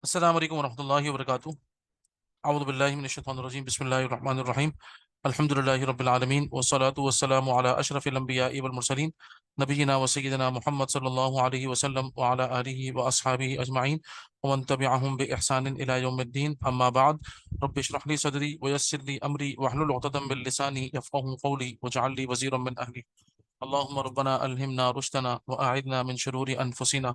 अस्सलाम वालेकुम वरहमतुल्लाहि वबरकातुहू। अऊज़ु बिल्लाहि मिनश शैतानिर रजीम। बिस्मिल्लाहिर रहमानिर रहीम। अल्हम्दुलिल्लाहि रब्बिल आलमीन वस्सलातु वस्सलामु अला अशरफिल अंबियाइ वल मुरसलीन नबियिना व सय्यिदिना मुहम्मद सल्लल्लाहु अलैहि वसल्लम व अला आलिहि व अस्हाबिहि अजमाइन व मन तबिअहुम बि इहसानिन इला यौमिद्दीन। अम्मा बाद। रब्बि इश्रह ली सदरी व यस्सिर ली अमरी वहलुल उक़दतम मिन लिसानी यफ़क़हू क़ौली वजअल ली वज़ीरम मिन अहली। अल्लाहुम्मा रब्बना अल्हिमना रुश्दना व अ'इदना मिन शुरूरि अनफुसिना।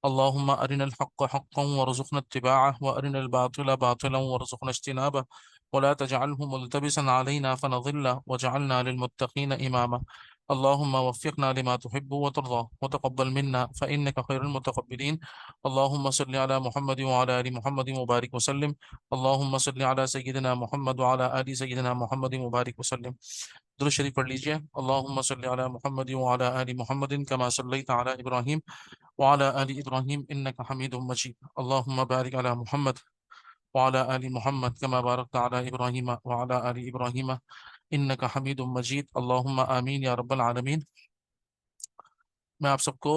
अल्लाहुम्मा अरिनल हक़्क़ हक़्क़न वरज़ुक़ना इत्तिबाअह व अरिनल बातिला बातिलन वरज़ुक़ना इज्तिनाबह व ला तजअलहु मुल्तबिसन अलैना फनज़िल्ल वजअलना लिलमुत्तक़ीन इमामा। अल्लाहुम्मा वफ़्फ़िक़ना लिमा तुहिब्बु व तर्ज़ा व तक़ब्बल मिन्ना फ़इन्नका खैरुल मुतक़ब्बिलीन। अल्लाहुम्मा सल्लि अला मुहम्मद व अला आलि मुहम्मद व बारिक वसल्लिम। अल्लाहुम्मा सल्लि अला सय्यिदिना मुहम्मद व अला आलि सय्यिदिना मुहम्मद व बारिक वसल्लिम। दुरूद शरीफ पढ़ लीजिए। अल्लाहुम्मा सल्लि अला मुहम्मद व अला आलि मुहम्मदिन कमा सल्लैता अला इब्राहीम व अला आलि इब्राहीम इन्नका हमीदुम मजीद। अल्लाहुम्मा बारिक अला मुहम्मद व अला आलि मुहम्मद कमा बारकता अला इब्राहीम व अला आलि इब्राहीम इन्नका हमीदुम मजीद। अल्लाहुम्मा आमीन या रब्बल आलमीन। मैं आप सबको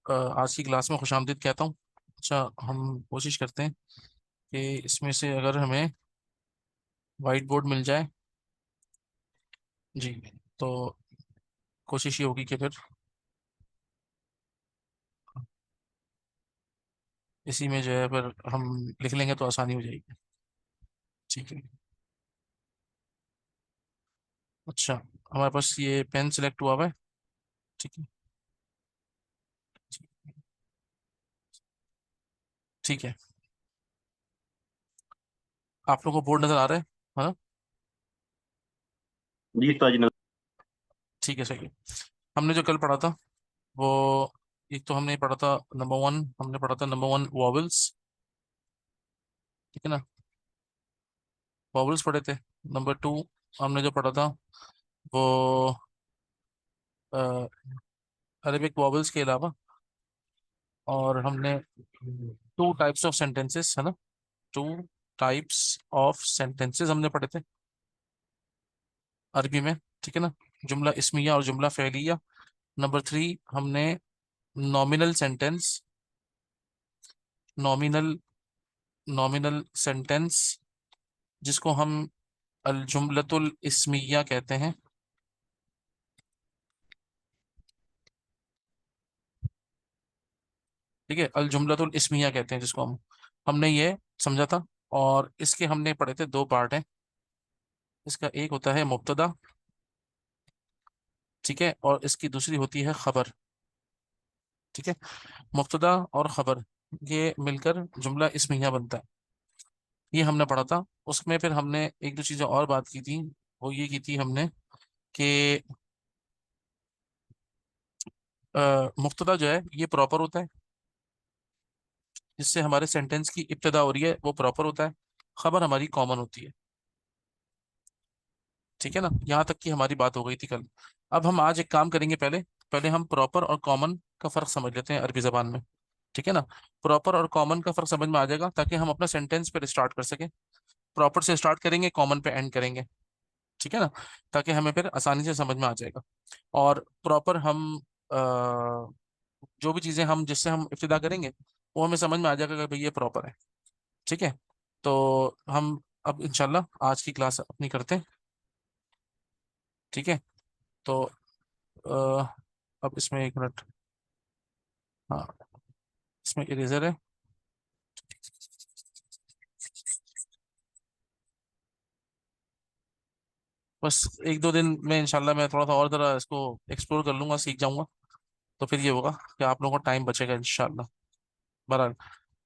आज की क्लास में खुशामदीद कहता हूँ। अच्छा, हम कोशिश करते हैं कि इसमें से अगर हमें वाइट बोर्ड मिल जाए जी, तो कोशिश ये होगी कि फिर इसी में जो है फिर हम लिख लेंगे तो आसानी हो जाएगी। ठीक है। अच्छा, हमारे पास ये पेन सिलेक्ट हुआ हुआ है। ठीक है। ठीक है। आप लोगों को बोर्ड नजर आ रहा है? हाँ। जी उस्ताद जी। ठीक है, सही है। हमने जो कल पढ़ा था वो, एक तो हमने पढ़ा था नंबर वन, हमने पढ़ा था नंबर वन वॉवल्स। ठीक है ना, वॉवल्स पढ़े थे। नंबर टू हमने जो पढ़ा था वो अरेबिक वॉवल्स के अलावा, और हमने टू टाइप्स ऑफ सेंटेंसेस, है ना, टू टाइप्स ऑफ सेंटेंसेस हमने पढ़े थे अरबी में। ठीक है ना, जुमला इस्मिया और जुमला फ़ेलिया। नंबर थ्री हमने nominal sentence, nominal nominal sentence जिसको हम अल जुमलतुल इस्मिया कहते हैं। ठीक है, अल जुमलतुल इस्मिया कहते हैं जिसको हमने ये समझा था। और इसके हमने पढ़े थे दो पार्ट हैं। इसका एक होता है मुब्तदा, ठीक है, और इसकी दूसरी होती है खबर। ठीक है, मुब्तदा और खबर ये मिलकर जुमला इस्मिया बनता है। ये हमने पढ़ा था। उसमें फिर हमने एक दो चीज़ें और बात की थी। वो ये की थी हमने कि मुब्तदा जो है ये प्रॉपर होता है, जिससे हमारे सेंटेंस की इब्तदा हो रही है वो प्रॉपर होता है। खबर हमारी कॉमन होती है। ठीक है ना, यहाँ तक की हमारी बात हो गई थी कल। अब हम आज एक काम करेंगे, पहले पहले हम प्रॉपर और कॉमन का फर्क समझ लेते हैं अरबी जबान में। ठीक है ना, प्रॉपर और कॉमन का फर्क समझ में आ जाएगा ताकि हम अपना सेंटेंस पर स्टार्ट कर सकें। प्रॉपर से स्टार्ट करेंगे, कॉमन पे एंड करेंगे। ठीक है ना, ताकि हमें फिर आसानी से समझ में आ जाएगा। और प्रॉपर हम जो भी चीज़ें हम जिससे हम इब्तिदा करेंगे वो हमें समझ में आ जाएगा कि भाई ये प्रॉपर है। ठीक है, तो हम अब इंशाल्लाह आज की क्लास अपनी करते हैं। ठीक है, तो अब इसमें एक मिनट, हाँ, इसमें इरेजर है। बस एक दो दिन में इंशाल्लाह मैं थोड़ा सा और ज़रा इसको एक्सप्लोर कर लूंगा, सीख जाऊंगा। तो फिर ये होगा कि आप लोगों को टाइम बचेगा इंशाल्लाह। बहरहाल,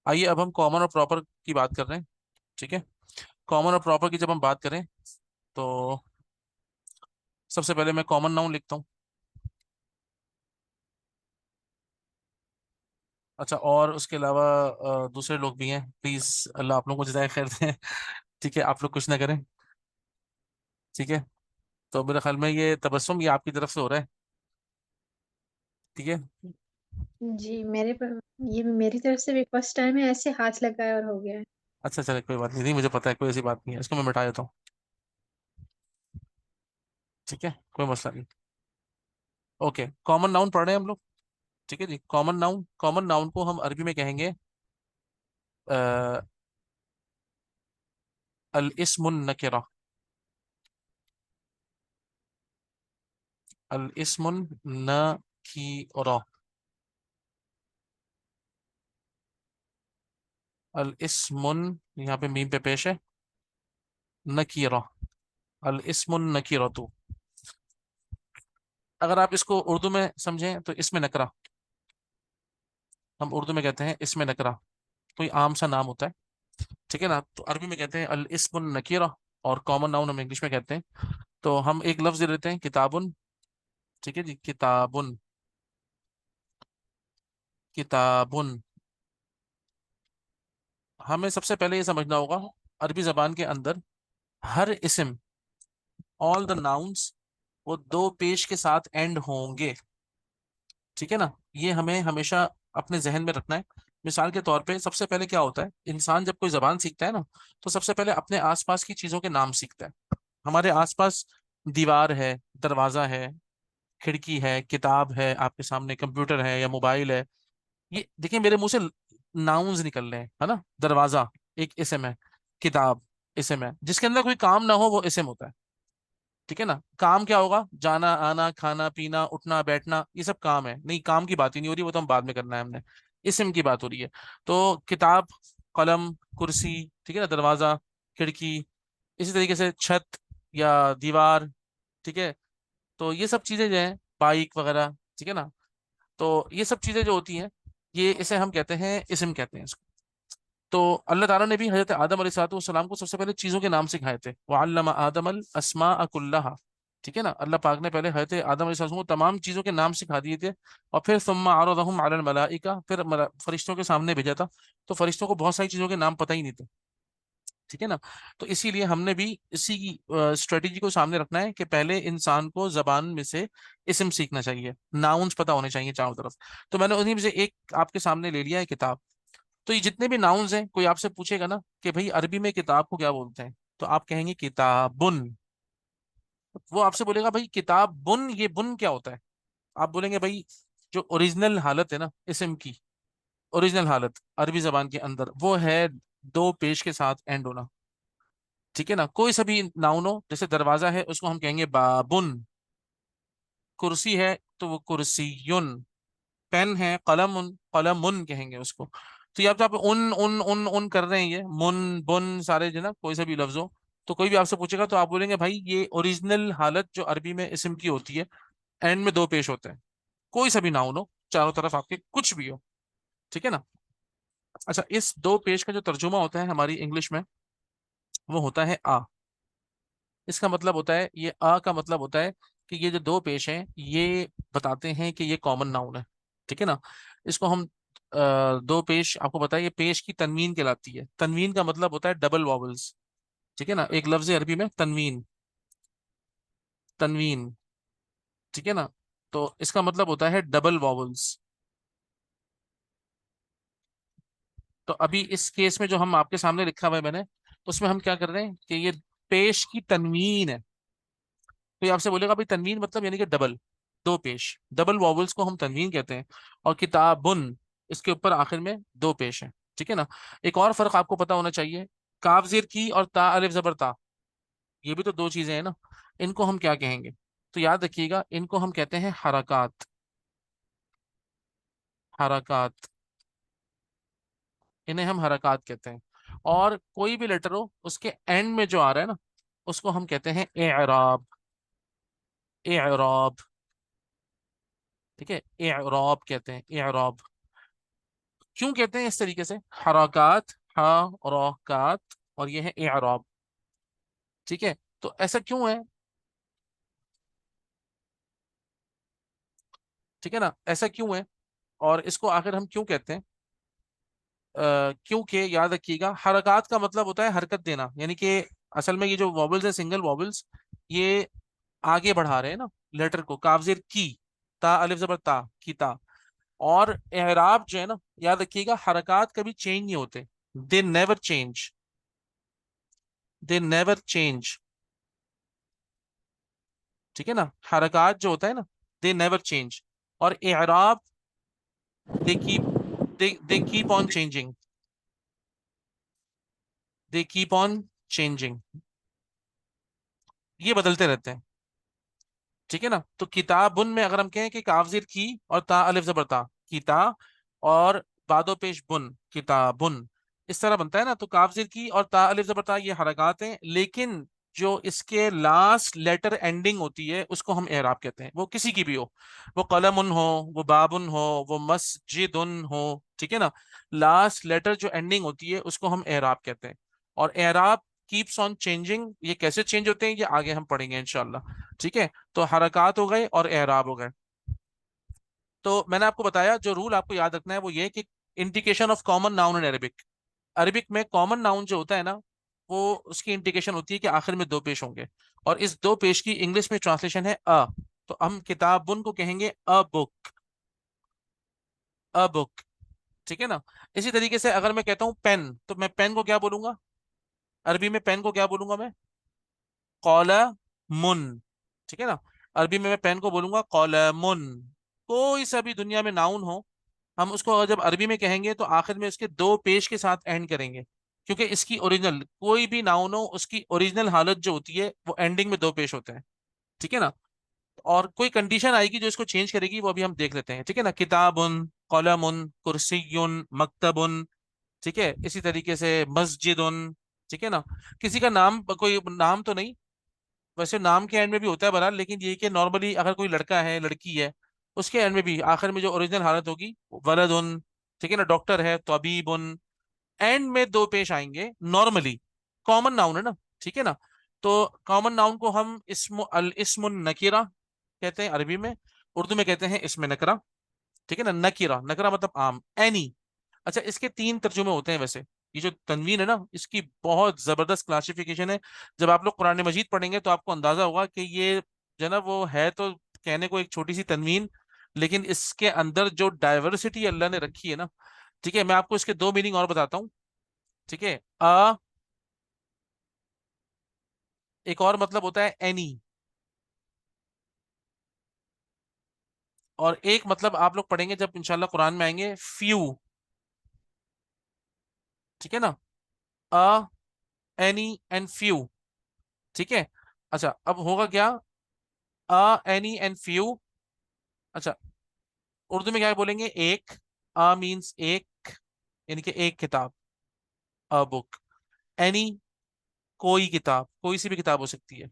आइए अब हम कॉमन और प्रॉपर की बात कर रहे हैं। ठीक है, कॉमन और प्रॉपर की जब हम बात करें तो सबसे पहले मैं कॉमन नाउन लिखता हूँ। अच्छा, और उसके अलावा दूसरे लोग भी हैं, प्लीज़ अल्लाह आप लोगों को जज़ाय खैर दें। ठीक है, आप लोग कुछ ना करें। ठीक है, तो मेरे ख्याल में ये तबस्सुम ये आपकी तरफ से हो रहा है। ठीक है। जी, मेरे पर ये मेरी तरफ से भी फर्स्ट टाइम है, ऐसे हाथ लगाया और हो गया है। अच्छा, चले कोई बात नहीं, नहीं मुझे पता है, कोई ऐसी बात नहीं है, इसको मैं मिटा देता हूँ। ठीक है, कोई मसला नहीं। ओके, कॉमन नाउन पढ़ रहे हैं हम लोग। ठीक है जी, कॉमन नाउन, कॉमन नाउन को हम अरबी में कहेंगे अल इस्मुन नकिरा, अल इस्मुन नकीरा, अल इस्मुन, यहाँ पे मीम पे पेश है, नकीरा, अल इस्मुन नकीरतु। अगर आप इसको उर्दू में समझें तो इसमें नकरा, हम उर्दू में कहते हैं इसमें नकरा, कोई आम सा नाम होता है, ठीक है ना। तो अरबी में कहते हैं अल इस्मुन नकीरा, और कॉमन नाउन हम इंग्लिश में कहते हैं। तो हम एक लफ्ज दे लेते हैं किताबुन, ठीक है जी, किताबुन, किताबुन। हमें सबसे पहले ये समझना होगा, अरबी जबान के अंदर हर इस्म, ऑल द नाउन्स, वो दो पेश के साथ एंड होंगे, ठीक है ना। ये हमें हमेशा अपने जहन में रखना है। मिसाल के तौर पे सबसे पहले क्या होता है, इंसान जब कोई जबान सीखता है ना, तो सबसे पहले अपने आसपास की चीजों के नाम सीखता है। हमारे आसपास दीवार है, दरवाजा है, खिड़की है, किताब है, आपके सामने कंप्यूटर है या मोबाइल है। ये देखिए मेरे मुंह से नाउन्स निकल रहे हैं, है ना। दरवाजा एक इसम है, किताब इसम है, जिसके अंदर कोई काम ना हो वो इसम होता है, ठीक है ना। काम क्या होगा, जाना आना, खाना पीना, उठना बैठना, ये सब काम है, नहीं काम की बात ही नहीं हो रही, वो तो हम बाद में करना है हमने, इसम की बात हो रही है। तो किताब, कलम, कुर्सी, ठीक है ना, दरवाजा, खिड़की, इसी तरीके से छत या दीवार, ठीक है। तो ये सब चीजें जो हैं, बाइक वगैरह, ठीक है ना। तो ये सब चीजें जो होती हैं, ये इसे हम कहते हैं इसम कहते हैं इसको। तो अल्लाह ताला ने भी हजरत आदम अलैहिस्सलाम को सबसे पहले चीजों के नाम सिखाए थे, वअल्लम आदम अल अस्माअ कुल्लहा, ठीक है ना। अल्लाह पाक ने पहले हजरत आदम अलैहिस्सलाम को तमाम चीजों के नाम सिखा दिए थे, और फिर सुम्मा अरदहुम अलल मलाइका, फिर फरिश्तों के सामने भेजा था। तो फरिश्तों को बहुत सारी चीजों के नाम पता ही नहीं थे, ठीक है ना। तो इसीलिए हमने भी इसी की स्ट्रेटेजी को सामने रखना है कि पहले इंसान को जबान में से इस्म सीखना चाहिए, नाउन्स पता होने चाहिए चारों तरफ। तो मैंने उन्हीं में से एक आपके सामने ले लिया है, किताब। तो ये जितने भी नाउन्स हैं, कोई आपसे पूछेगा ना कि भाई अरबी में किताब को क्या बोलते हैं, तो आप कहेंगे किताबुन। वो आपसे बोलेगा भाई किताब बुन, ये बुन क्या होता है। आप बोलेंगे भाई जो ओरिजिनल हालत है ना इसम की, ओरिजिनल हालत अरबी जबान के अंदर वो है दो पेश के साथ एंड होना, ठीक है ना। कोई सा भी नाउन हो, जैसे दरवाजा है उसको हम कहेंगे बाबुन, कुर्सी है तो वो कुर्सियुन, पेन है कलमुन, कलमुन कहेंगे उसको। तो ये आप जब उन कर रहे हैं, ये मुन बुन सारे जो ना, कोई सा भी लफ्ज हो, तो कोई भी आपसे पूछेगा तो आप बोलेंगे भाई ये ओरिजिनल हालत जो अरबी में इस्म की होती है, एंड में दो पेश होते हैं। कोई सा भी नाउन हो, चारों तरफ आपके कुछ भी हो, ठीक है ना। अच्छा, इस दो पेश का जो तर्जुमा होता है हमारी इंग्लिश में, वो होता है आ। इसका मतलब होता है, ये आ का मतलब होता है कि ये जो दो पेश हैं, ये बताते हैं कि ये कॉमन नाउन है, ठीक है ना। इसको हम दो पेश, आपको पता है ये पेश की तनवीन कहलाती है। तनवीन का मतलब होता है डबल वॉवल्स, ठीक है ना। एक लफ्ज है अरबी में तनवीन, तनवीन, ठीक है ना। तो इसका मतलब होता है डबल वॉवल्स। तो अभी इस केस में जो हम आपके सामने लिखा हुआ है मैंने, उसमें हम क्या कर रहे हैं कि ये पेश की तनवीन है। तो ये आपसे बोलेगा भाई तनवीन मतलब यानी कि डबल, दो पेश, डबल वॉवल्स को हम तनवीन कहते हैं। और किताबुन, इसके ऊपर आखिर में दो पेश है, ठीक है ना। एक और फर्क आपको पता होना चाहिए, काफ जेर की और ता अलिफ जबर ता, ये भी तो दो चीजें हैं ना। इनको हम क्या कहेंगे, तो याद रखिएगा, इनको हम कहते हैं हरकत, हरकत, इन्हें हम हरकत कहते हैं। और कोई भी लेटर हो उसके एंड में जो आ रहा है ना, उसको हम कहते हैं एराब, एराब, ठीक है, एराब कहते हैं, एराब। क्यों कहते हैं इस तरीके से, हरकत, हरकत, और ये है एराब, ठीक है। तो ऐसा क्यों है, ठीक है ना, ऐसा क्यों है, और इसको आखिर हम क्यों कहते हैं। क्योंकि याद रखिएगा, हरकत का मतलब होता है हरकत देना, यानी कि असल में ये जो वॉबल्स है, सिंगल वॉबल्स, ये आगे बढ़ा रहे हैं ना लेटर को, काफजेर की, ता अलिफ जबर ता, की ता। और एराब जो है ना, याद रखिएगा, हरकत कभी चेंज नहीं होते, दे नेवर चेंज, दे नेवर चेंज, ठीक है ना। हरकत जो होता है ना, दे नेवर चेंज। और एराब, they keep, they keep on changing, they keep on changing, ये बदलते रहते हैं। ठीक है ना। तो किताबुन में अगर हम कहें कि काफजिर की और ता अलिफ जबर ता, किता, और बादो पेश बुन, किताबुन, इस तरह बनता है ना। तो काफजिर की और ता अलिफ जबर ता ये हरकत हैं, लेकिन जो इसके लास्ट लेटर एंडिंग होती है उसको हम एराब कहते हैं, वो किसी की भी हो, वो कलमुन हो, वो बाबुन हो, वो मस्जिदुन हो। ठीक है ना। लास्ट लेटर जो एंडिंग होती है उसको हम एराब कहते हैं। और एराब कीप्स ऑन चेंजिंग, ये कैसे चेंज होते हैं ये आगे हम पढ़ेंगे इंशाल्लाह। ठीक है। तो हरकत हो गए और एराब हो गए। तो मैंने आपको बताया जो रूल आपको याद रखना है वो ये कि indication of common noun in Arabic, Arabic में कॉमन नाउन जो होता है ना, वो उसकी इंडिकेशन होती है कि आखिर में दो पेश होंगे, और इस दो पेश की इंग्लिश में ट्रांसलेशन है अ। तो हम किताबुन को कहेंगे अ बुक, अ बुक। ठीक है ना। इसी तरीके से अगर मैं कहता हूं पेन, तो मैं पेन को क्या बोलूंगा, अरबी में पेन को क्या बोलूंगा मैं, कौलमुन। ठीक है ना। अरबी में मैं पेन को बोलूंगा कौलमुन। कोई सा भी दुनिया में नाउन हो, हम उसको अगर जब अरबी में कहेंगे तो आखिर में उसके दो पेश के साथ एंड करेंगे, क्योंकि इसकी ओरिजिनल कोई भी नाउन हो उसकी ओरिजिनल हालत जो होती है वो एंडिंग में दो पेश होते हैं। ठीक है ना। और कोई कंडीशन आएगी जो इसको चेंज करेगी, वो अभी हम देख लेते हैं। ठीक है ना। किताबुन, कलमुन, कुर्सियुन, मकतबुन। ठीक है। इसी तरीके से मस्जिदुन। ठीक है ना। किसी का नाम, कोई नाम तो नहीं, वैसे नाम के एंड में भी होता है बहरहाल, लेकिन ये कि नॉर्मली अगर कोई लड़का है, लड़की है, उसके एंड में भी आखिर में जो ओरिजिनल हालत होगी, वलदुन। ठीक है ना। डॉक्टर है तो अबीबुन, एंड में दो पेश आएंगे नॉर्मली। कॉमन नाउन है ना। ठीक है ना। तो कॉमन नाउन को हम इस्म अल इस्मुन नकीरा कहते हैं अरबी में, उर्दू में कहते हैं इसमें नकरा। ठीक है ना। नकीरा, नकरा मतलब आम, एनी। अच्छा, इसके तीन तर्जुमे होते हैं वैसे। ये जो तनवीन है ना, इसकी बहुत जबरदस्त क्लासिफिकेशन है। जब आप लोग कुरान मजीद पढ़ेंगे तो आपको अंदाजा होगा कि ये जो है ना, वो है तो कहने को एक छोटी सी तनवीन, लेकिन इसके अंदर जो डाइवर्सिटी अल्लाह ने रखी है ना। ठीक है। मैं आपको इसके दो मीनिंग और बताता हूँ। ठीक है। एक और मतलब होता है एनी, और एक मतलब आप लोग पढ़ेंगे जब इंशाल्लाह कुरान में आएंगे, फ्यू। ठीक है ना। अ, एनी एंड फ्यू। ठीक है। अच्छा, अब होगा क्या, एनी एंड फ्यू। अच्छा, उर्दू में क्या बोलेंगे, एक। मीन्स एक, यानी कि एक किताब, अ बुक। एनी, कोई किताब, कोई सी भी किताब हो सकती है।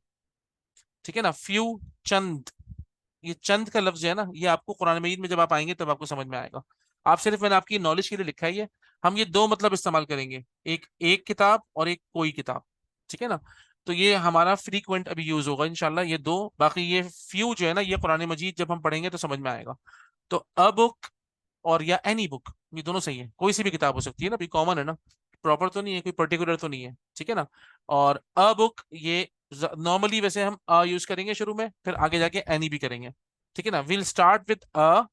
ठीक है ना। फ्यू, चंद। ये चंद का लफ्ज है ना, ये आपको कुरान मजीद में जब आप आएंगे तब आपको समझ में आएगा। आप सिर्फ, मैंने आपकी नॉलेज के लिए लिखा ही है। हम ये दो मतलब इस्तेमाल करेंगे, एक एक किताब और एक कोई किताब। ठीक है ना। तो ये हमारा फ्रीक्वेंट अभी यूज होगा इंशाल्लाह ये दो। बाकी ये फ्यू जो है ना, ये कुरान मजीद जब हम पढ़ेंगे तो समझ में आएगा। तो अ बुक और या एनी बुक, ये दोनों सही है, कोई सी भी किताब हो सकती है ना, भी कॉमन है ना, प्रॉपर तो नहीं है, कोई पर्टिकुलर तो नहीं है। ठीक है ना। और अ बुक ये नॉर्मली वैसे हम अ यूज करेंगे शुरू में, फिर आगे जाके एनी भी करेंगे। ठीक है ना। विल स्टार्ट विद अ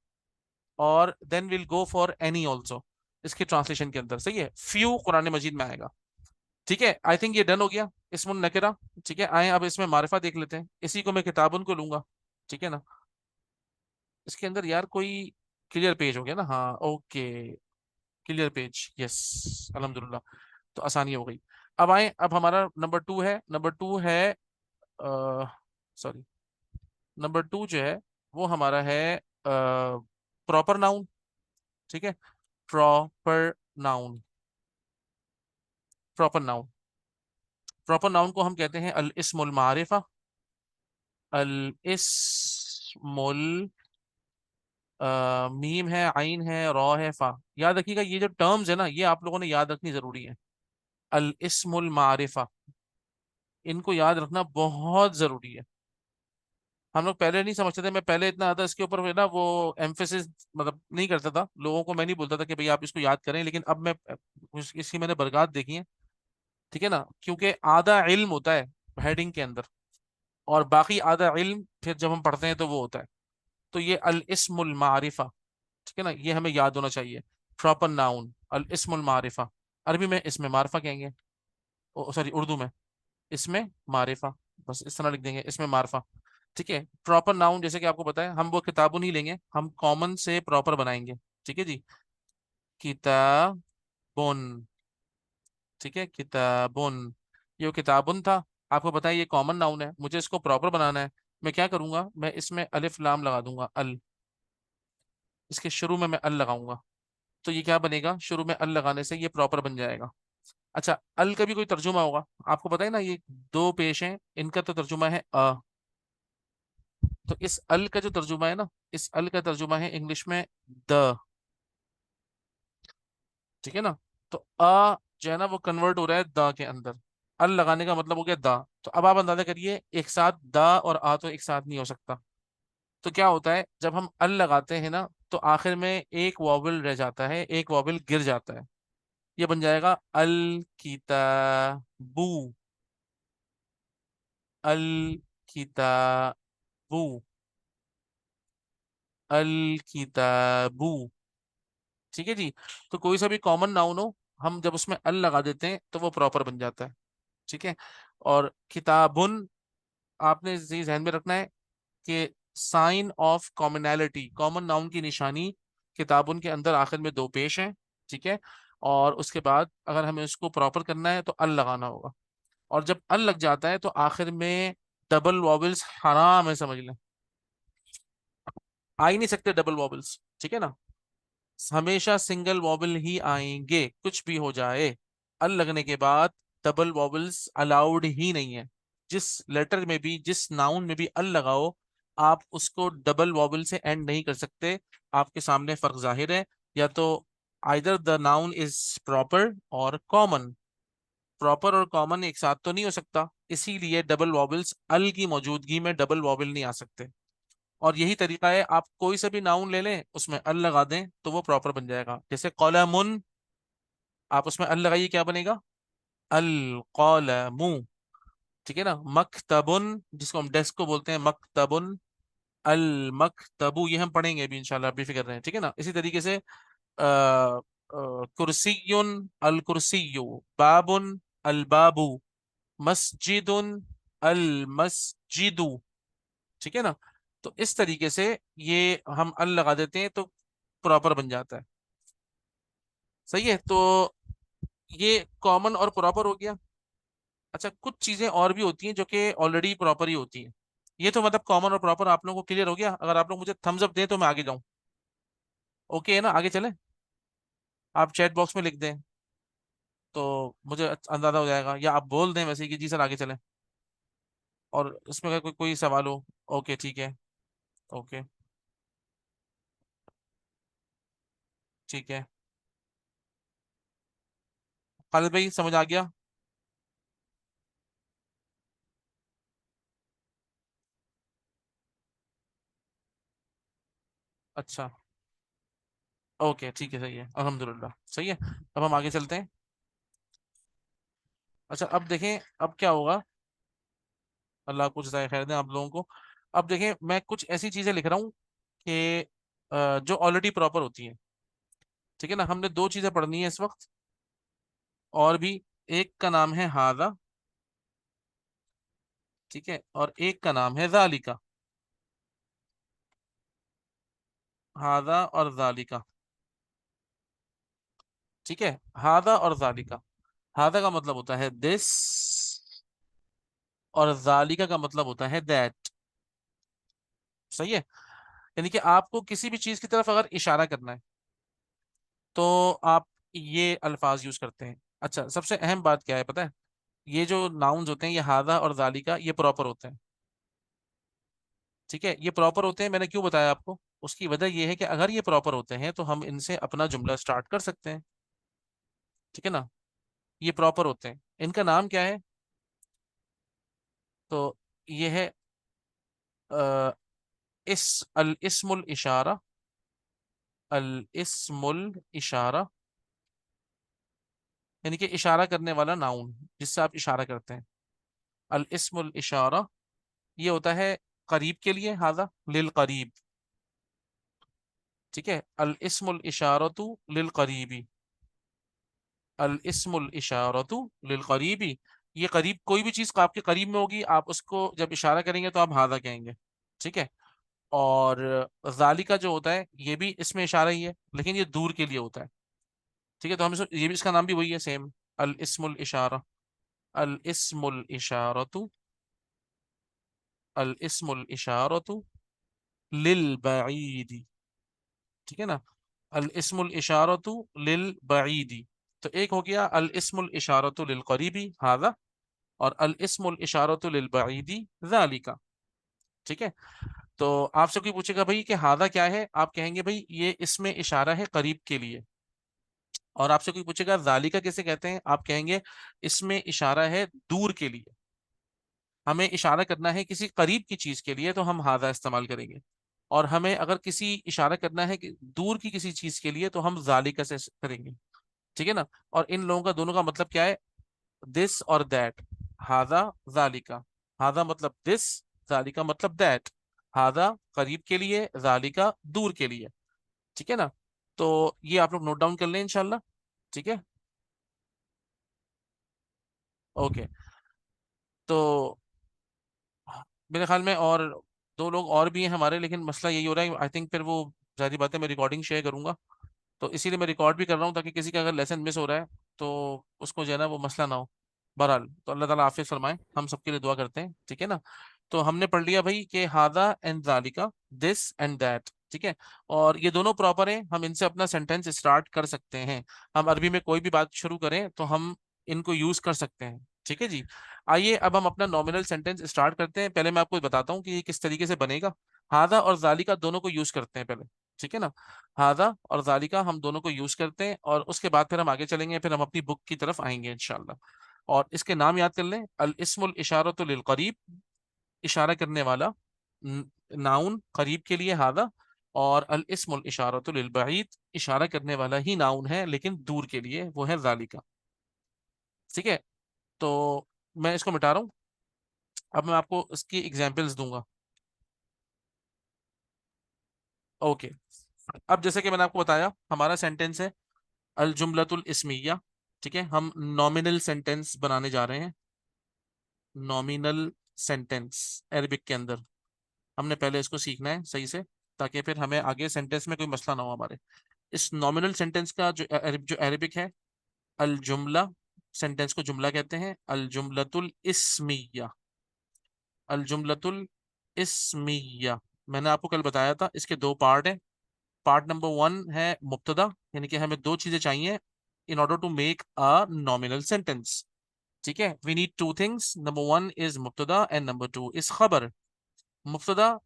और then will go for any also, इसके ट्रांसलेशन के अंदर। सही है। फ्यू कुरान मजीद में आएगा। ठीक है। आई थिंक ये डन हो गया इसमुन नकिरा। ठीक है। आए अब इसमें मारिफा देख लेते हैं, इसी को मैं किताबुन को लूंगा। ठीक है ना। इसके अंदर यार कोई क्लियर पेज हो गया ना, हाँ ओके, क्लियर पेज, यस, अल्हम्दुलिल्लाह। तो आसानी हो गई। अब आए, अब हमारा नंबर टू है, नंबर टू है, सॉरी, नंबर टू जो है वो हमारा है प्रॉपर नाउन। ठीक है। Proper noun, proper noun, proper noun को हम कहते हैं अल इस्मुल मारिफा, अल इस्मुल, मीम है, आइन है, रॉ है, फा। याद रखिएगा ये जो टर्म्स है ना, ये आप लोगों ने याद रखनी जरूरी है। अल इस्मुल मारिफा, इनको याद रखना बहुत जरूरी है। हम लोग पहले नहीं समझते थे, मैं पहले इतना ज्यादा इसके ऊपर है ना वो एम्फेसिस मतलब नहीं करता था, लोगों को मैं नहीं बोलता था कि भाई आप इसको याद करें, लेकिन अब मैं इसकी मैंने बरकत देखी है। ठीक है ना। क्योंकि आधा इल्म होता है हेडिंग के अंदर, और बाकी आधा इल्म फिर जब हम पढ़ते हैं तो वो होता है। तो ये अल इस्मुल मारिफा, ठीक है ना, ये हमें याद होना चाहिए। प्रॉपर नाउन अल इस्मुल मारिफा, अरबी में इसमें मारिफा कहेंगे, सॉरी उर्दू में इसमें मारिफा, बस इस तरह लिख देंगे इसमें मारिफा। ठीक है। प्रॉपर नाउन जैसे कि आपको पता है, हम वो किताबुन ही लेंगे, हम कॉमन से प्रॉपर बनाएंगे। ठीक है जी। किताबुन, ठीक है, किताबुन, ये वो किताबुन था। आपको पता है ये कॉमन नाउन है, मुझे इसको प्रॉपर बनाना है। मैं क्या करूंगा, मैं इसमें अलिफ लाम लगा दूंगा, अल, इसके शुरू में मैं अल लगाऊंगा। तो ये क्या बनेगा, शुरू में अल लगाने से ये प्रॉपर बन जाएगा। अच्छा, अल का भी कोई तर्जुमा होगा, आपको पता है ना, ये दो पेश हैं, इनका तो तर्जुमा है अ। तो इस अल का जो तर्जुमा है ना, इस अल का तर्जुमा है इंग्लिश में द। ठीक है ना। तो अ जो है ना वो कन्वर्ट हो रहा है द के अंदर, अल लगाने का मतलब हो गया द। तो अब आप अंदाजा करिए, एक साथ द और आ तो एक साथ नहीं हो सकता। तो क्या होता है, जब हम अल लगाते हैं ना, तो आखिर में एक वॉवल रह जाता है, एक वॉवल गिर जाता है। ये बन जाएगा अल किताबू, अल किताबू, अल किताबू। ठीक है जी। तो कोई सा भी कॉमन नाउन हो, हम जब उसमें अल लगा देते हैं तो वो प्रॉपर बन जाता है। ठीक है। और किताबुन, आपने ये ध्यान में रखना है कि sign of commonality, common noun की निशानी किताबुन के अंदर आखिर में दो पेश हैं। ठीक है। और उसके बाद अगर हमें उसको प्रॉपर करना है तो अल लगाना होगा। और जब अल लग जाता है तो आखिर में डबल वॉवल्स हराम है, समझ लें, आ ही नहीं सकते डबल वॉवल्स। ठीक है ना। हमेशा सिंगल वॉवल ही आएंगे, कुछ भी हो जाए। अल लगने के बाद डबल वॉवल्स अलाउड ही नहीं है। जिस लेटर में भी, जिस नाउन में भी अल लगाओ, आप उसको डबल वॉवल से एंड नहीं कर सकते। आपके सामने फर्क जाहिर है। या तो either the noun is proper और कॉमन, प्रॉपर और कॉमन एक साथ तो नहीं हो सकता, इसीलिए डबल वॉवल्स, अल की मौजूदगी में डबल वॉवल नहीं आ सकते। और यही तरीका है, आप कोई सा भी नाउन ले लें उसमें अल लगा दें तो वो प्रॉपर बन जाएगा। जैसे कलमुन, आप उसमें अल लगाइए, क्या बनेगा, अल कलमु। ठीक है ना। मकतबुन, जिसको हम डेस्क को बोलते हैं, मकतबुन, अल मकतबु, ये हम पढ़ेंगे अभी इंशाल्लाह, बेफिक्र रहें। ठीक है ना। इसी तरीके से कुर्सियुन, अल कुर्सियु, बाबुन, अल बाबू, मस्जिदुन, अल मस्जिदु। ठीक है ना। तो इस तरीके से ये हम अल लगा देते हैं तो प्रॉपर बन जाता है। सही है। तो ये कॉमन और प्रॉपर हो गया। अच्छा, कुछ चीजें और भी होती हैं जो कि ऑलरेडी प्रॉपर ही होती हैं। ये तो मतलब कॉमन और प्रॉपर आप लोगों को क्लियर हो गया। अगर आप लोग मुझे थम्स अप दें तो मैं आगे जाऊं। ओके है ना, आगे चलें। आप चैट बॉक्स में लिख दें तो मुझे अंदाजा हो जाएगा, या आप बोल दें वैसे ही कि जी सर आगे चलें। और इसमें अगर कोई सवाल हो। ओके ठीक है। ओके ठीक है। खालिद भाई समझ आ गया। अच्छा। ओके ठीक है, सही है, अल्हम्दुलिल्लाह सही है। अब हम आगे चलते हैं। अच्छा, अब देखें अब क्या होगा। अल्लाह कुछ ज़ाय खैर दें आप लोगों को। अब देखें, मैं कुछ ऐसी चीज़ें लिख रहा हूँ कि जो ऑलरेडी प्रॉपर होती हैं। ठीक है ना। हमने दो चीज़ें पढ़नी है इस वक्त, और भी। एक का नाम है हादा, ठीक है, और एक का नाम है जालिका। हादा और जालिका। ठीक है। हादा और जालिका। हादा का मतलब होता है दिस, और जालिका का मतलब होता है दैट। सही है। यानी कि आपको किसी भी चीज की तरफ अगर इशारा करना है तो आप ये अल्फाज यूज करते हैं। अच्छा, सबसे अहम बात क्या है पता है, ये जो नाउन्स होते हैं, ये हादा और जालिका, ये प्रॉपर होते हैं। ठीक है, ये प्रॉपर होते हैं। मैंने क्यों बताया आपको, उसकी वजह ये है कि अगर ये प्रॉपर होते हैं तो हम इनसे अपना जुमला स्टार्ट कर सकते हैं। ठीक है ना। ये प्रॉपर होते हैं। इनका नाम क्या है, तो ये है अ, इस अल इस्मुल इशारा, अल इस्मुल इशारा, यानी कि इशारा करने वाला नाउन, जिससे आप इशारा करते हैं। अल इस्मुल इशारा, ये होता है करीब के लिए, हाजा लिल करीब। ठीक है। अल इस्मुल इशारतु लिल करीबी, अल इस्मुल इशारतु लिल करीबी। ये करीब, कोई भी चीज आपके करीब में होगी, आप उसको जब इशारा करेंगे तो आप हाजा कहेंगे। ठीक है। और जालिका जो होता है, ये भी इसमें इशारा ही है, लेकिन ये दूर के लिए होता है। ठीक है। तो हम ये भी, इसका नाम भी वही है सेम, अल इस्मुल इशारा, अल इस्मुल इशारतु, अल इस्मुल इशारतु लिल बईदी, ठीक है ना। अल इस्मुल इशारतु लिल बईदी, तो एक हो गया अल इस्मुल इशारतु लिल करीबी हादा, और अल इस्मुल इशारतु लिल बईदी ज़ालिका, ठीक है। तो आपसे कोई पूछेगा भाई कि हादा क्या है, आप कहेंगे भाई ये इसमें इशारा है करीब के लिए। और आपसे कोई पूछेगा ज़ालिका किसे कहते हैं, आप कहेंगे इसमें इशारा है दूर के लिए। हमें इशारा करना है किसी करीब की चीज के लिए तो हम हादा इस्तेमाल करेंगे, और हमें अगर किसी इशारा करना है कि दूर की किसी चीज के लिए तो हम जालिका से करेंगे, ठीक है ना। और इन लोगों का दोनों का मतलब क्या है, दिस और दैट, हादा जालिका। हादा मतलब दिस, जालिका मतलब दैट। हादा करीब के लिए, जालिका दूर के लिए, ठीक है ना। तो ये आप लोग नोट डाउन कर लें इंशाल्लाह, ठीक है। ओके, तो मेरे ख्याल में और दो लोग और भी हैं हमारे, लेकिन मसला यही हो रहा है आई थिंक फिर वो सारी बातें मैं रिकॉर्डिंग शेयर करूंगा, तो इसीलिए मैं रिकॉर्ड भी कर रहा हूँ ताकि किसी का अगर लेसन मिस हो रहा है तो उसको जो है ना वो मसला ना हो। बहरहाल तो अल्लाह ताला आफियत फरमाए, हम सबके लिए दुआ करते हैं, ठीक है ना। तो हमने पढ़ लिया भाई कि हादा एंड जालिका, दिस एंड दैट, ठीक है। और ये दोनों प्रॉपर हैं, हम इनसे अपना सेंटेंस स्टार्ट कर सकते हैं। हम अरबी में कोई भी बात शुरू करें तो हम इनको यूज कर सकते हैं, ठीक है जी। आइए अब हम अपना नॉमिनल सेंटेंस स्टार्ट करते हैं। पहले मैं आपको बताता हूँ कि ये किस तरीके से बनेगा। हादा और जालिका दोनों को यूज करते हैं पहले, ठीक है ना। हादा और जालिका हम दोनों को यूज करते हैं, और उसके बाद फिर हम आगे चलेंगे, फिर हम अपनी बुक की तरफ आएंगे इंशाल्लाह। और इसके नाम याद कर लें, अल इस्मुल इशारतु लिल करीब, इशारा करने वाला, नाउन करीब के लिए हादा, और अल इस्मुल इशारतु लिल बईद, इशारा करने वाला ही नाउन है लेकिन दूर के लिए, वो है जालिका, ठीक है। तो मैं इसको मिटा रहा हूँ, अब मैं आपको इसकी एग्जाम्पल्स दूंगा। ओके, अब जैसे कि मैंने आपको बताया हमारा सेंटेंस है अल जुमलतुल इस्मिया, ठीक है। हम नॉमिनल सेंटेंस बनाने जा रहे हैं, नॉमिनल सेंटेंस अरबिक के अंदर। हमने पहले इसको सीखना है सही से, ताकि फिर हमें आगे सेंटेंस में कोई मसला ना हो हमारे। इस नॉमिनल सेंटेंस का जो अरबिक है, अल जुमला, सेंटेंस को जुमला कहते हैं, अल जुमलतुल इस्मिया, अल जुमलतुल इस्मिया। मैंने आपको कल बताया था इसके दो पार्ट हैं। पार्ट नंबर वन है मुब्तदा, यानी कि हमें दो चीजें चाहिए in order to make a nominal sentence, ठीक है। We need two things, number one is मुब्तदा एंड नंबर टू इज खबर। मुब्तदा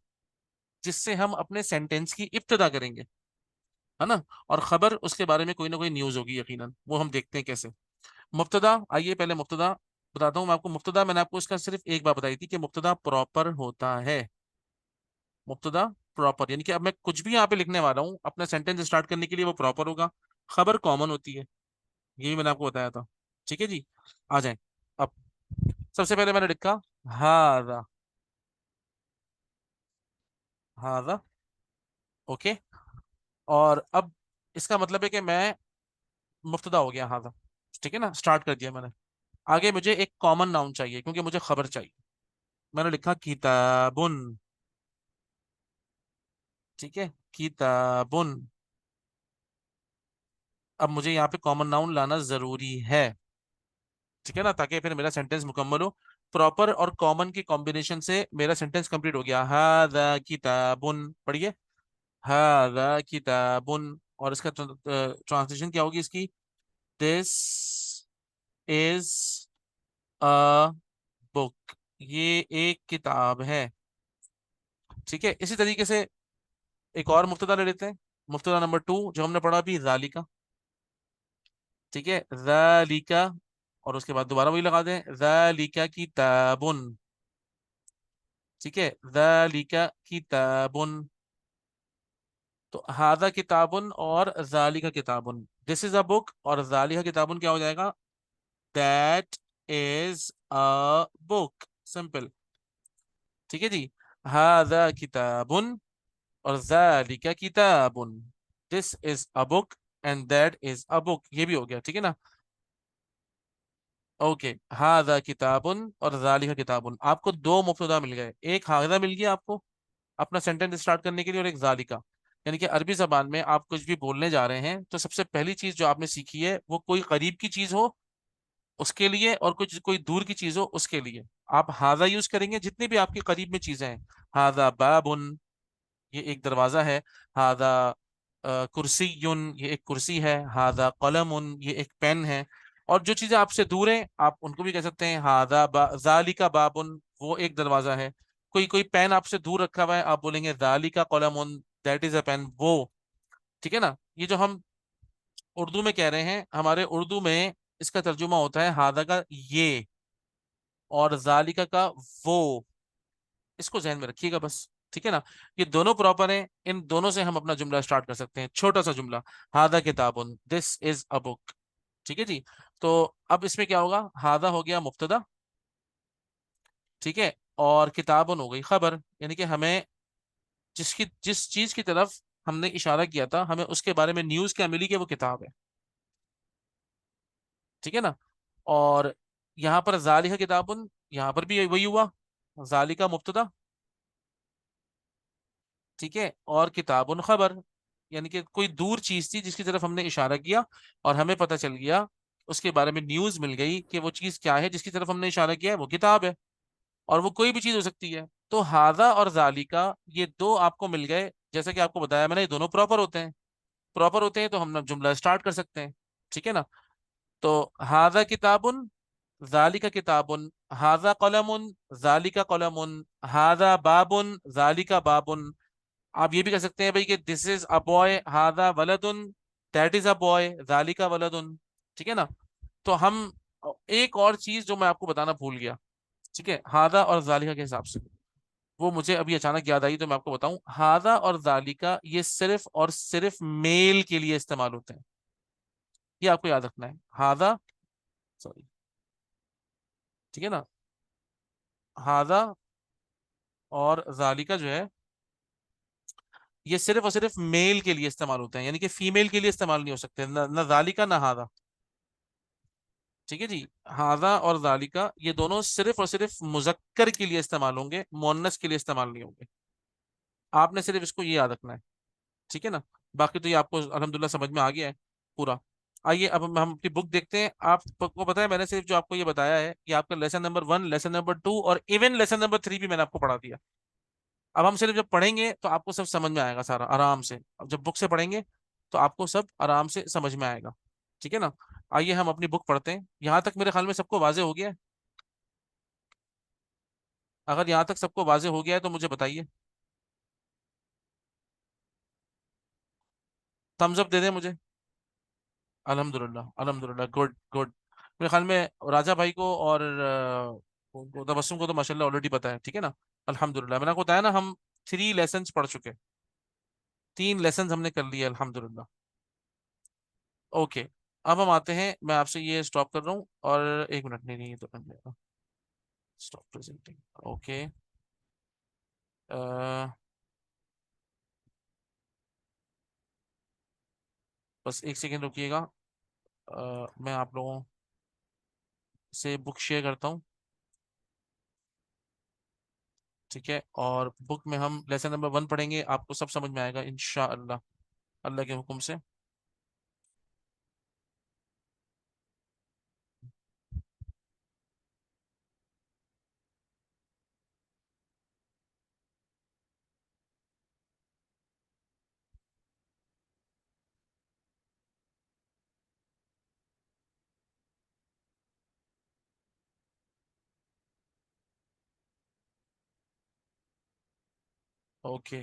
जिससे हम अपने सेंटेंस की इब्तदा करेंगे, है ना। और खबर उसके बारे में कोई ना कोई न्यूज होगी यकीनन, वो हम देखते हैं कैसे। मुब्तदा, आइए पहले मुब्तदा बताता हूँ मैं आपको। मुब्तदा मैंने आपको इसका सिर्फ एक बार बताई थी कि मुब्तदा प्रॉपर होता है। मुब्तदा प्रॉपर यानी कि अब मैं कुछ भी यहाँ पे लिखने वाला हूँ अपना सेंटेंस स्टार्ट करने के लिए वो प्रॉपर होगा। खबर कॉमन होती है, ये भी मैंने आपको बताया था, ठीक है जी। आ जाए अब, सबसे पहले मैंने लिखा हादा, हादा, ओके। और अब इसका मतलब है कि मैं मुफ्तदा हो गया हादा, ठीक है ना, स्टार्ट कर दिया मैंने। आगे मुझे एक कॉमन नाउन चाहिए क्योंकि मुझे खबर चाहिए। मैंने लिखा किताबुन, ठीक है, किताबुन। अब मुझे यहाँ पे कॉमन नाउन लाना जरूरी है, ठीक है ना, ताकि फिर मेरा सेंटेंस मुकम्मल हो। प्रॉपर और कॉमन के कॉम्बिनेशन से मेरा सेंटेंस कंप्लीट हो गया। हादा किताबुन, पढ़िए, हादा किताबुन। और इसका ट्रांसलेशन क्या होगी इसकी, दिस इज अ बुक, ये एक किताब है, ठीक है। इसी तरीके से एक और मुफ्तदा ले लेते हैं, मुफ्तदा नंबर टू जो हमने पढ़ा अभी, जालिका, ठीक है, जालिका। और उसके बाद दोबारा वही लगा दें, जालिका किताबुन, ठीक है, जालिका किताबुन। तो हादा किताबुन और जालिका किताबुन, दिस इज अ बुक, और जालिका किताबुन क्या हो जाएगा, that is a book, simple, ठीक है जी। हादा किताबुन और जालिका किताबुन, this is a book and that is a book, ये भी हो गया, ठीक है ना। ओके, हादा किताबुन और जालिका किताबुन, आपको दो मुफ्तदा मिल गए, एक हादा मिल गया आपको अपना सेंटेंस स्टार्ट करने के लिए, और एक जालिका। यानी कि अरबी जबान में आप कुछ भी बोलने जा रहे हैं तो सबसे पहली चीज जो आपने सीखी है वो कोई करीब की चीज हो उसके लिए, और कुछ कोई दूर की चीज हो उसके लिए आप हाजा यूज करेंगे। जितनी भी आपके करीब में चीजें हैं, हाजा बाबुन, ये एक दरवाजा है। हाजा कुर्सीयुन, ये एक कुर्सी है। हाजा कलमुन, ये एक पेन है। और जो चीजें आपसे दूर हैं आप उनको भी कह सकते हैं हाजा जालिका बाबुन, वो एक दरवाजा है। कोई कोई पेन आपसे दूर रखा हुआ है, आप बोलेंगे जालिका कलमुन, दैट इज अ पेन, वो। ठीक है ना। ये जो हम उर्दू में कह रहे हैं, हमारे उर्दू में इसका तर्जुमा होता है हादा का ये और जालिका का वो। इसको जहन में रखिएगा बस। ठीक है ना। ये दोनों प्रॉपर हैं, इन दोनों से हम अपना जुमला स्टार्ट कर सकते हैं। छोटा सा जुमला, हादा किताबुन, दिस इज अ बुक। ठीक है जी। तो अब इसमें क्या होगा, हादा हो गया मुब्तदा, ठीक है, और किताबुन हो गई खबर। यानी कि हमें जिस चीज की तरफ हमने इशारा किया था, हमें उसके बारे में न्यूज क्या मिली कि वो किताब है। ठीक है ना। और यहाँ पर जालिका किताबुन, यहाँ पर भी वही हुआ, जालिका मुब्तदा, ठीक है, और किताबुन खबर। यानी कि कोई दूर चीज थी जिसकी तरफ हमने इशारा किया और हमें पता चल गया, उसके बारे में न्यूज मिल गई कि वो चीज क्या है जिसकी तरफ हमने इशारा किया है, वो किताब है। और वो कोई भी चीज हो सकती है। तो हाजा और जालिका, ये दो आपको मिल गए। जैसा कि आपको बताया मैंने, ये दोनों प्रॉपर होते हैं। प्रॉपर होते हैं तो हम जुमला स्टार्ट कर सकते हैं। ठीक है ना। तो हाजा किताबुन, जालिका किताबुन, हाजा कलमुन, जालिका कलमुन, हाजा बाबुन, जालिका बाबुन। आप ये भी कह सकते हैं भाई कि दिस इज अ बॉय, हादा वलदुन, दैट इज अ बॉय, जालिका वलदुन। ठीक है ना। तो हम एक और चीज जो मैं आपको बताना भूल गया, ठीक है, हादा और जालिका के हिसाब से, वो मुझे अभी अचानक याद आई तो मैं आपको बताऊं। हादा और जालिका ये सिर्फ और सिर्फ मेल के लिए इस्तेमाल होते हैं। ये आपको याद रखना है। हादा, सॉरी, ठीक है ना, हादा और जालिका जो है, ये सिर्फ और सिर्फ मेल के लिए इस्तेमाल होते हैं, यानी कि फीमेल के लिए इस्तेमाल नहीं हो सकते, न जालिका ना हादा। ठीक है जी। हाजा और जालिका ये दोनों सिर्फ और सिर्फ मुजक्कर के लिए इस्तेमाल होंगे, मुअन्नस के लिए इस्तेमाल नहीं होंगे। आपने सिर्फ इसको ये याद रखना है। ठीक है ना। बाकी तो ये आपको अल्हम्दुलिल्लाह समझ में आ गया है पूरा। आइए अब हम अपनी बुक देखते हैं। आपको पता है मैंने सिर्फ जो आपको ये बताया है, ये आपका लेसन नंबर 1, लेसन नंबर 2 और इवन लेसन नंबर 3 भी मैंने आपको पढ़ा दिया। अब हम सिर्फ जब पढ़ेंगे तो आपको सब समझ में आएगा सारा आराम से। अब जब बुक से पढ़ेंगे तो आपको सब आराम से समझ में आएगा। ठीक है ना। आइए हम अपनी बुक पढ़ते हैं। यहाँ तक मेरे ख्याल में सबको वाजे हो गया है। अगर यहाँ तक सबको वाजे हो गया है तो मुझे बताइए, थम्स अप दे दें मुझे। अल्हम्दुलिल्लाह, अल्हम्दुलिल्लाह, गुड गुड। मेरे ख्याल में राजा भाई को और तबस्सुम को तो माशाल्लाह ऑलरेडी पता है। ठीक है ना। अल्हम्दुलिल्लाह, मैंने आपको बताया ना, हम 3 लेसन्स पढ़ चुके हैं। 3 लेसन्स हमने कर लिए अल्हम्दुलिल्लाह। ओके। अब हम आते हैं, मैं आपसे ये स्टॉप कर रहा हूँ और 1 मिनट, नहीं नहीं ये तो बन जाएगा। Stop presenting. ओके। बस 1 सेकेंड रुकिएगा। मैं आप लोगों से बुक शेयर करता हूँ। ठीक है। और बुक में हम लेसन नंबर 1 पढ़ेंगे, आपको सब समझ में आएगा इंशाअल्लाह, अल्लाह के हुक्म से। ओके।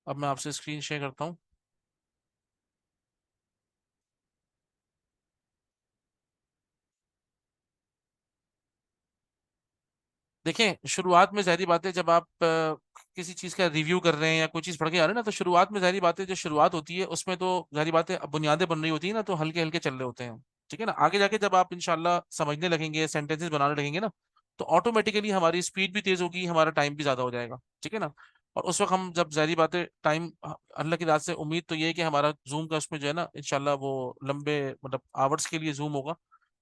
अब मैं आपसे स्क्रीन शेयर करता हूँ। देखें, शुरुआत में ज़ाहिर बात है, जब आप किसी चीज़ का रिव्यू कर रहे हैं या कोई चीज़ पढ़ के आ रहे हैं ना, तो शुरुआत में ज़ाहिर बात है, जो शुरुआत होती है उसमें तो ज़ाहिर बात है बुनियादें बन रही होती है ना, तो हल्के हल्के चल रहे होते हैं। ठीक है ना। आगे जाके जब आप इंशाल्लाह समझने लगेंगे, सेंटेंसेस बनाने लगेंगे ना, तो ऑटोमेटिकली हमारी स्पीड भी तेज़ होगी, हमारा टाइम भी ज़्यादा हो जाएगा। ठीक है ना। और उस वक्त हम जब ज़ाहिर बात है टाइम, अल्लाह की रात से उम्मीद तो ये है कि हमारा जूम का उसमें जो है ना, इंशाल्लाह वो लंबे मतलब आवर्स के लिए जूम होगा,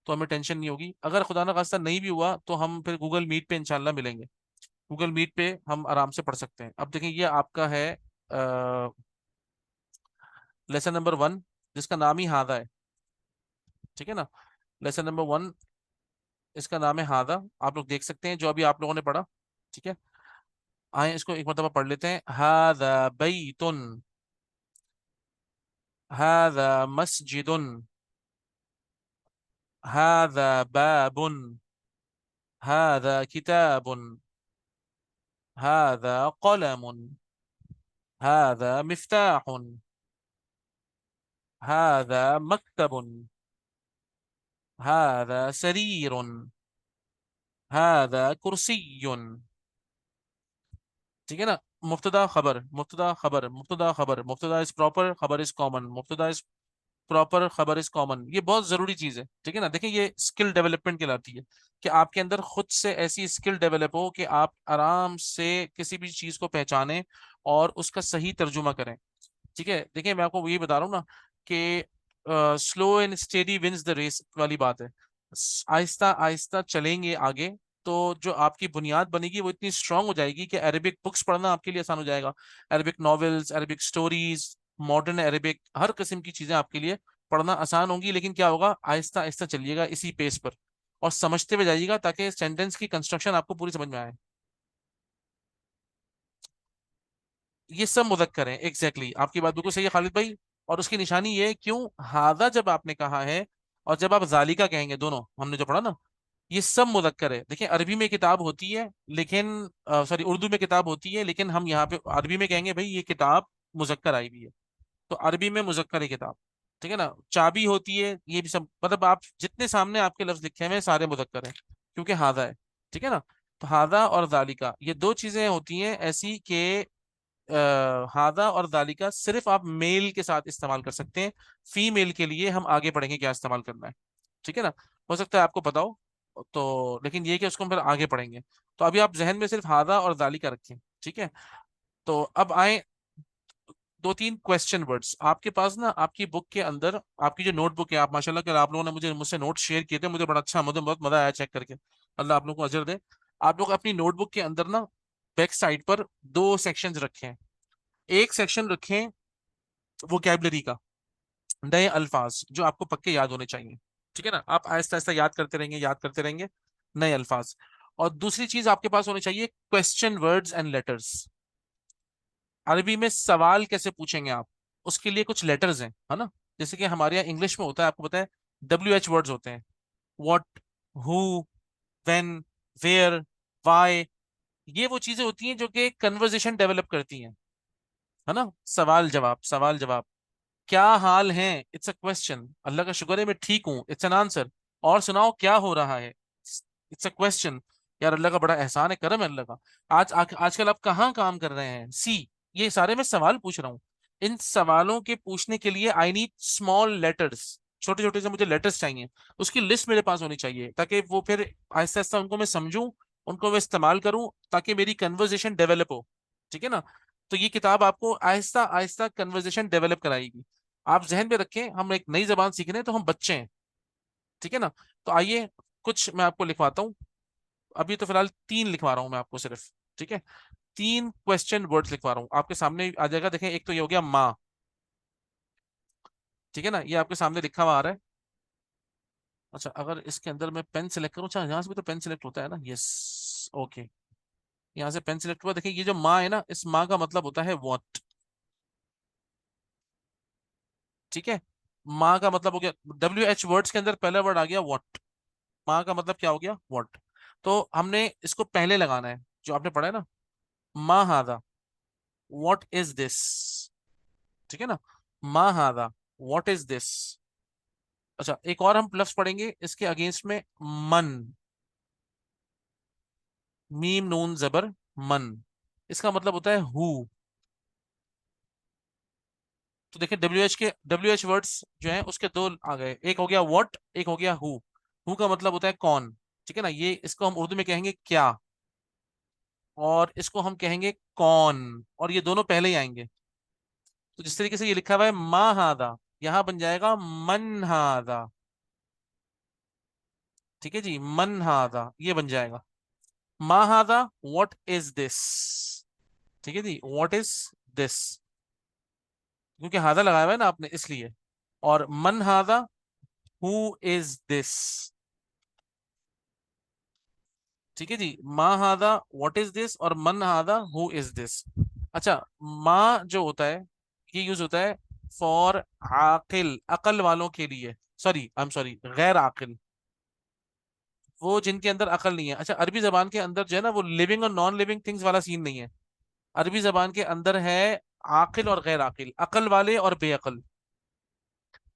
तो हमें टेंशन नहीं होगी। अगर खुदा ना खास्ता नहीं भी हुआ तो हम फिर गूगल मीट पे इंशाल्लाह मिलेंगे। गूगल मीट पे हम आराम से पढ़ सकते हैं। अब देखिए, ये आपका है लेसन नंबर 1, जिसका नाम ही हादा है। ठीक है ना। लेसन नंबर 1, इसका नाम है हादा। आप लोग देख सकते हैं जो अभी आप लोगों ने पढ़ा। ठीक है, आए इसको एक मरतबा पढ़ लेते हैं। हादा बैतुन, हादा मस्जिदुन, हादा बाबुन, हादा किताबुन, हादा कलमुन, हादा मिफ्ताहुन, हादा मक्तबुन, हादा सरीरुन, हादा कुर्सियुन। ठीक है ना। मुब्तदा खबर, मुब्तदा खबर, मुब्तदा खबर, मुब्तदा इज प्रॉपर, खबर इज कॉमन, मुब्तदा इज प्रॉपर, खबर इज कॉमन। ये बहुत जरूरी चीज है। ठीक है ना। देखिए ये स्किल डेवलपमेंट कहलाती है कि आपके अंदर खुद से ऐसी स्किल डेवलप हो कि आप आराम से किसी भी चीज को पहचानें और उसका सही तर्जुमा करें। ठीक है, देखिए मैं आपको ये बता रहा हूँ ना कि slow and steady wins the race वाली बात है। आहिस्ता आहिस्ता चलेंगे आगे तो जो आपकी बुनियाद बनेगी वो इतनी स्ट्रांग हो जाएगी कि अरेबिक बुक्स पढ़ना आपके लिए आसान हो जाएगा। Arabic novels, Arabic stories, modern Arabic, हर किस्म की चीजें आपके लिए पढ़ना आसान होंगी। लेकिन क्या होगा, आहिस्ता आहिस्ता चलिएगा इसी पेस पर और समझते हुए जाइएगा ताकि सेंटेंस की कंस्ट्रक्शन आपको पूरी समझ में आए। ये सब मुदक्कर है, एग्जैक्टली exactly। आपकी बात बिल्कुल सही है खालिद भाई। और उसकी निशानी ये है, क्यों हादा जब आपने कहा है और जब आप जालिका कहेंगे, दोनों हमने जो पढ़ा ना, ये सब मुदक्कर है। देखिए अरबी में किताब होती है लेकिन, सॉरी उर्दू में किताब होती है लेकिन हम यहाँ पे अरबी में कहेंगे भाई ये किताब मुजक्कर आई हुई है। तो अरबी में मुजक्कर है किताब। ठीक है ना। चाबी होती है, ये भी सब, मतलब आप जितने सामने आपके लफ्ज लिखे हुए हैं सारे मुजक्कर हैं क्योंकि हादा है। ठीक है ना। तो हादा और जालिका ये दो चीजें होती हैं ऐसी कि हादा और दालिका सिर्फ आप मेल के साथ इस्तेमाल कर सकते हैं। फीमेल के लिए हम आगे पढ़ेंगे क्या इस्तेमाल करना है। ठीक है ना। हो सकता है आपको पता हो, तो लेकिन ये कि उसको हम फिर आगे पढ़ेंगे। तो अभी आप जहन में सिर्फ हादा और दालिका रखें। ठीक है। तो अब आए दो तीन क्वेश्चन वर्ड्स आपके पास ना, आपकी बुक के अंदर, आपकी जो नोटबुक है, आप माशाल्लाह कल आप लोगों ने मुझसे नोट शेयर किए थे, मुझे बड़ा अच्छा, मुझे बहुत मजा आया चेक करके। अल्लाह आप लोगों को अजर दे। आप लोग अपनी नोटबुक के अंदर ना बैक साइड पर दो सेक्शंस रखे हैं। एक सेक्शन रखें वोकैबलरी का, नए अल्फाज जो आपको पक्के याद होने चाहिए। ठीक है ना। आप आहिस्ता आहिस्ता याद करते रहेंगे, याद करते रहेंगे नए अल्फाज। और दूसरी चीज आपके पास होनी चाहिए क्वेश्चन वर्ड्स एंड लेटर्स। अरबी में सवाल कैसे पूछेंगे आप, उसके लिए कुछ लेटर्स हैं, है ना। जैसे कि हमारे यहाँ इंग्लिश में होता है, आपको पता है, WH वर्ड्स होते हैं। What, who, when, where, why. ये वो चीजें होती हैं जो कि कन्वर्सेशन डेवलप करती हैं, है ना। सवाल जवाब, सवाल जवाब। क्या हाल है, इट्स अ क्वेश्चन। अल्लाह का शुक्र है मैं ठीक हूँ, इट्स एन आंसर। और सुनाओ क्या हो रहा है, इट्स अ क्वेश्चन। यार अल्लाह का बड़ा एहसान है, करम है अल्लाह का। आजकल आप कहाँ काम कर रहे हैं, सी। ये सारे मैं सवाल पूछ रहा हूँ। इन सवालों के पूछने के लिए आई नीड स्मॉल लेटर्स, छोटे छोटे से मुझे लेटर्स चाहिए। उसकी लिस्ट मेरे पास होनी चाहिए ताकि वो फिर आहिस्ता आहिस्ता उनको मैं समझूं, उनको मैं इस्तेमाल करूं ताकि मेरी कन्वर्जेशन डेवलप हो। ठीक है ना। तो ये किताब आपको आहिस्ता आहिस्ता कन्वर्जेशन डेवलप कराएगी। आप जहन में रखें, हम एक नई जबान सीख रहे हैं तो हम बच्चे हैं। ठीक है ना। तो आइए कुछ मैं आपको लिखवाता हूँ। अभी तो फिलहाल तीन लिखवा रहा हूँ मैं आपको सिर्फ। ठीक है। तीन क्वेश्चन वर्ड्स लिखवा रहा हूँ, आपके सामने आ जाएगा। देखें, एक तो ये हो गया माँ। ठीक है ना, ये आपके सामने लिखा हुआ आ रहा है। अच्छा, अगर इसके अंदर मैं पेन सेलेक्ट करूँ, अच्छा यहाँ से भी तो पेन सेलेक्ट होता है ना, यस, ओके। यहाँ से पेन सेलेक्ट हुआ। देखिए ये जो माँ है ना, इस माँ का मतलब होता है व्हाट। ठीक है। माँ का मतलब हो गया, WH वर्ड्स के अंदर पहला वर्ड आ गया व्हाट। माँ का मतलब क्या हो गया, व्हाट। तो हमने इसको पहले लगाना है, जो आपने पढ़ा है ना, मा हादा, व्हाट इज दिस। ठीक है ना। मा हादा, व्हाट इज दिस। अच्छा, एक और हम लफ्ज पढ़ेंगे इसके अगेंस्ट में, मन। मीम नून जबर, मन। इसका मतलब होता है हु। तो देखिए WH वर्ड्स जो हैं उसके दो आ गए, एक हो गया व्हाट, एक हो गया हु। हु का मतलब होता है कौन। ठीक है ना। ये इसको हम उर्दू में कहेंगे क्या, और इसको हम कहेंगे कौन, और ये दोनों पहले ही आएंगे। तो जिस तरीके से ये लिखा हुआ है मा हादा, यहां बन जाएगा मन हादा। ठीक है जी, मन हादा ये बन जाएगा। मा हादा, व्हाट इज दिस। ठीक है जी, व्हाट इज दिस, क्योंकि हादा लगाया हुआ है ना आपने इसलिए। और मन हादा, हु इज दिस। ठीक है जी, मा हादा व्हाट इज दिस, और मन हादा हु इज दिस। अच्छा, मा जो होता है ये यूज होता है फॉर आकिल, अकल वालों के लिए, सॉरी आई एम सॉरी, गैर आकिल, वो जिनके अंदर अकल नहीं है। अच्छा, अरबी जबान के अंदर जो है ना वो लिविंग और नॉन लिविंग थिंग्स वाला सीन नहीं है। अरबी जबान के अंदर है आकिल और गैर आकिल, अकल वाले और बेअकल।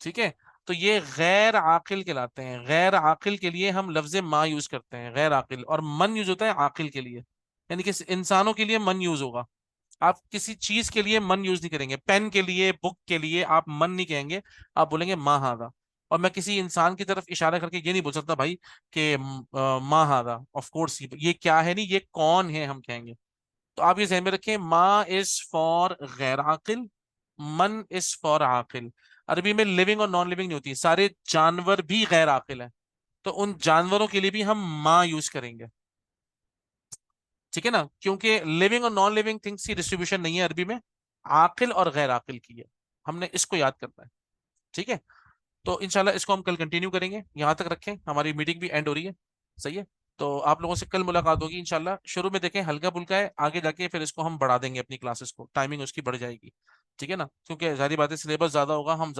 ठीक है, तो ये गैर आकिल कहलाते हैं। गैर आकिल के लिए हम लफ्ज मा यूज करते हैं, गैर आकिल। और मन यूज होता है आकिल के लिए, यानी कि इंसानों के लिए मन यूज होगा। आप किसी चीज के लिए मन यूज नहीं करेंगे, पेन के लिए, बुक के लिए आप मन नहीं कहेंगे, आप बोलेंगे मा हादा। और मैं किसी इंसान की तरफ इशारा करके ये नहीं बोल सकता भाई कि मा हादा, ऑफ कोर्स ये क्या है, नहीं ये कौन है, हम कहेंगे। तो आप ये ध्यान में रखें, मा इज फॉर गैर आकिल, मन इज फॉर आकिल। अरबी में लिविंग और नॉन लिविंग नहीं होती, सारे जानवर भी गैर आकिल हैं, तो उन जानवरों के लिए भी हम मा यूज करेंगे। ठीक है ना, क्योंकि लिविंग और नॉन लिविंग थिंग्स की डिस्ट्रीब्यूशन नहीं है अरबी में, आकिल और गैर आकिल की है। हमने इसको याद करना है। ठीक है, तो इंशाल्लाह इसको हम कल कंटिन्यू करेंगे। यहां तक रखें, हमारी मीटिंग भी एंड हो रही है। सही है, तो आप लोगों से कल मुलाकात होगी इंशाल्लाह। शुरू में देखें हल्का फुल्का है, आगे जाके फिर इसको हम बढ़ा देंगे, अपनी क्लासेस को टाइमिंग उसकी बढ़ जाएगी। ठीक है ना, क्योंकि जारी बात है सिलेबस ज्यादा होगा, हम